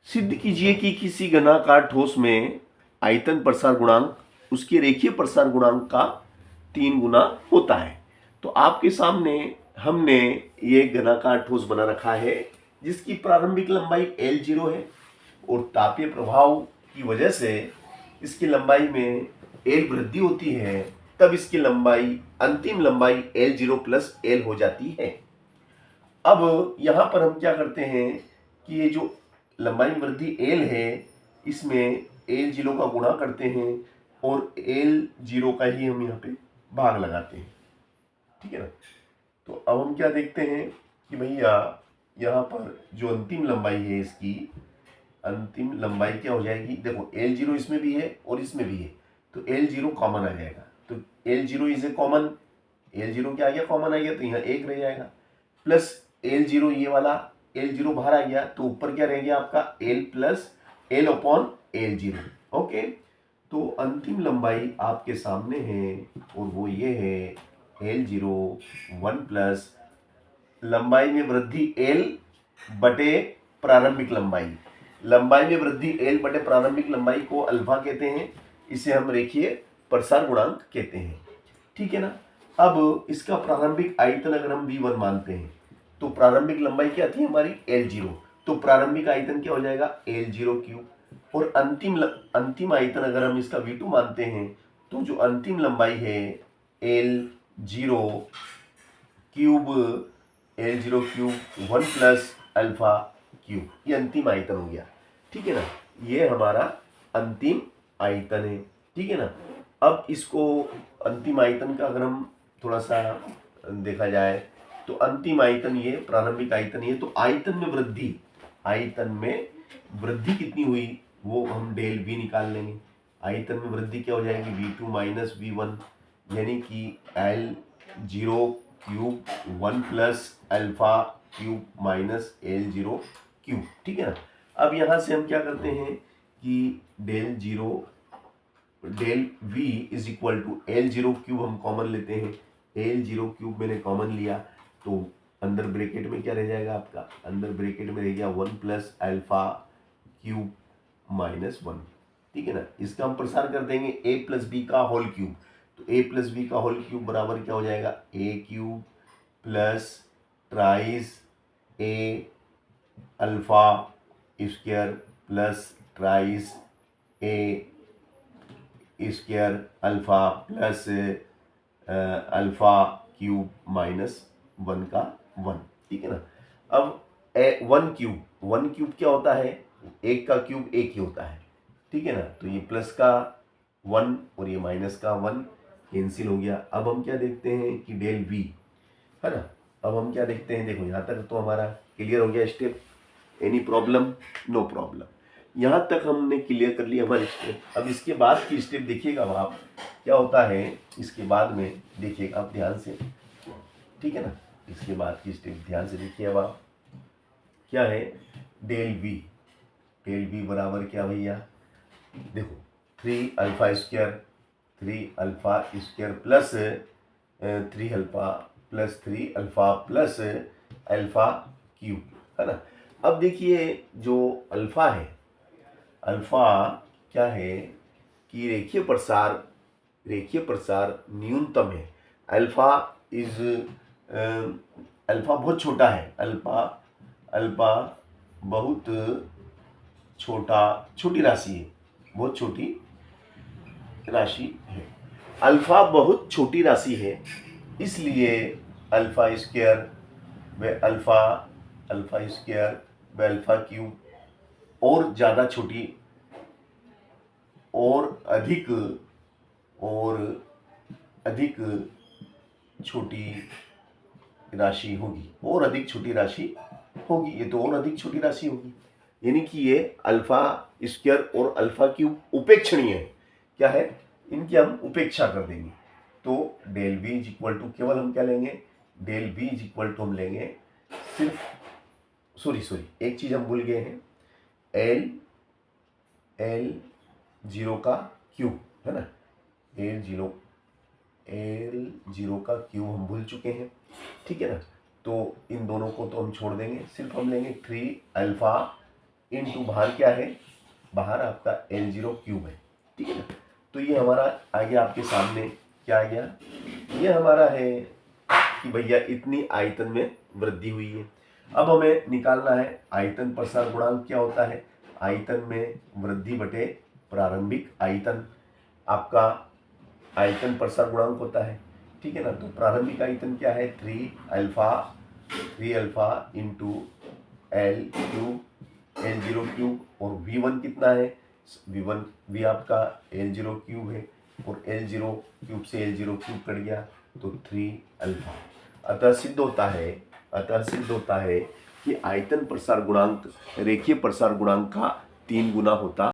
सिद्ध कीजिए कि किसी घनाकार ठोस में आयतन प्रसार गुणांक उसके रेखीय प्रसार गुणांक का 3 गुना होता है। तो आपके सामने हमने ये घनाकार ठोस बना रखा है जिसकी प्रारंभिक लंबाई L0 है और तापीय प्रभाव की वजह से इसकी लंबाई में L वृद्धि होती है, तब इसकी लंबाई अंतिम लंबाई L0 प्लस L हो जाती है। अब यहां पर हम क्या करते हैं कि ये जो लंबाई में वृद्धि L है इसमें L0 का गुणा करते हैं और L0 का ही हम यहाँ पे भाग लगाते हैं, ठीक है ना। तो अब हम क्या देखते हैं कि भैया यहाँ पर जो अंतिम लंबाई है इसकी अंतिम लंबाई क्या हो जाएगी। देखो L0 इसमें भी है और इसमें भी है, तो L0 कॉमन आ जाएगा। तो L0 is a common, L0 क्या आ गया, कॉमन आ गया, तो यहाँ एक रह जाएगा प्लस L0 ये वाला L0 बाहर आ गया, तो ऊपर क्या रह गया आपका L plus L upon L0। Okay, तो अंतिम लंबाई आपके सामने है और वो ये है L0 1 प्लस लंबाई में वृद्धि L बटे प्रारंभिक लंबाई। लंबाई में वृद्धि L बटे प्रारंभिक लंबाई को अल्फा कहते हैं, इसे हम रेखीय प्रसार गुणांक कहते हैं, ठीक है ना। अब इसका प्रारंभिक आयतन अगर हम V1 मानते हैं तो प्रारंभिक लंबाई क्या थी हमारी L0, तो प्रारंभिक आयतन क्या हो जाएगा L0 क्यूब, और अंतिम आयतन अगर हम इसका V2 मानते हैं तो जो अंतिम लंबाई है L0 cube, L0 cube 1 plus alpha cube, ये अंतिम आयतन हो गया, ठीक है ना। ये हमारा अंतिम आयतन है, ठीक है ना। अब इसको अंतिम आयतन का अगर हम थोड़ा सा देखा जाए तो अंतिम आयतन ये, प्रारंभिक आयतन ये, तो आयतन में वृद्धि कितनी हुई वो हम डेल V निकाल लेंगे। आयतन में वृद्धि क्या हो जाएगी V2 माइनस V1, यानी कि L0 cube 1 plus alpha cube minus L0 cube, ठीक है ना। अब यहां से हम क्या करते हैं कि del V is equal to L0 cube हम कॉमन लेते हैं, L0 क्यूब मैंने कॉमन लिया तो अंदर ब्रैकेट में क्या रह जाएगा आपका, अंदर ब्रैकेट में रह गया 1 प्लस अल्फा क्यूब माइनस 1, ठीक है ना। इसका हम प्रसार कर देंगे a प्लस बी का होल क्यूब, तो a प्लस बी का होल क्यूब बराबर क्या हो जाएगा a cube plus ट्राइस a alpha square plus ट्राइस a square alpha plus alpha cube minus 1 का 1, ठीक है ना। अब 1 क्यूब क्या होता है, एक का क्यूब एक ही होता है, ठीक है ना। तो ये प्लस का 1 और ये माइनस का 1 कैंसिल हो गया। अब हम क्या देखते हैं कि डेल V है ना। अब हम क्या देखते हैं, देखो यहाँ तक तो हमारा क्लियर हो गया step, any problem, no problem, यहाँ तक हमने क्लियर कर लिया हमारे स्टेप। अब इसके बाद की स्टेप देखिएगा आप क्या होता है, इसके बाद में देखिएगा आप ध्यान से, ठीक है ना। इसके बाद की स्टेप ध्यान से देखिए। अब आप क्या है डेल V बराबर क्या भैया, देखो 3 alpha square plus 3 alpha plus 3 alpha plus alpha cube, है ना। अब देखिए जो अल्फा है, अल्फा क्या है कि रेखीय प्रसार न्यूनतम है। अल्फा इज अल्फा बहुत छोटा है, अल्फा बहुत छोटी राशि है, बहुत छोटी राशि है। अल्फा बहुत छोटी राशि है, इसलिए अल्फा स्क्वायर व अल्फा स्क्वायर व अल्फा क्यूब और ज़्यादा छोटी और अधिक छोटी राशि होगी, और अधिक छोटी राशि होगी, ये तो और अधिक छोटी राशि होगी, यानी कि ये अल्फा स्क्वायर और अल्फा क्यूब उपेक्षणीय है। क्या है, इनकी हम उपेक्षा कर देंगे। तो del V is equal to, केवल हम क्या लेंगे, del V is equal to हम लेंगे सिर्फ, सॉरी एक चीज हम भूल गए हैं, L0 का क्यूब, है ना, L0 का क्यूब हम भूल चुके हैं, ठीक है ना। तो इन दोनों को तो हम छोड़ देंगे, सिर्फ हम लेंगे 3 अल्फा इनटू बाहर क्या है, बाहर आपका L0 क्यूब है, ठीक है ना। तो ये हमारा आ गया आपके सामने, क्या आ गया, ये हमारा है कि भैया इतनी आयतन में वृद्धि हुई है। अब हमें निकालना है आयतन प्रसार गुणांक क्या होता है, आयतन में वृद्धि बटे प्रारंभिक आयतन आपका आयतन प्रसार गुणांक होता है, ठीक है ना। तो प्रारंभिक आयतन क्या है, 3 alpha into L cube L0 cube, और V1 कितना है, V आपका L0 क्यूब है, और L0 क्यूब से L0 क्यूब कट गया तो 3 अल्फा। अतः सिद्ध होता है कि आयतन प्रसार गुणांक रेखीय प्रसार गुणांक का 3 गुना होता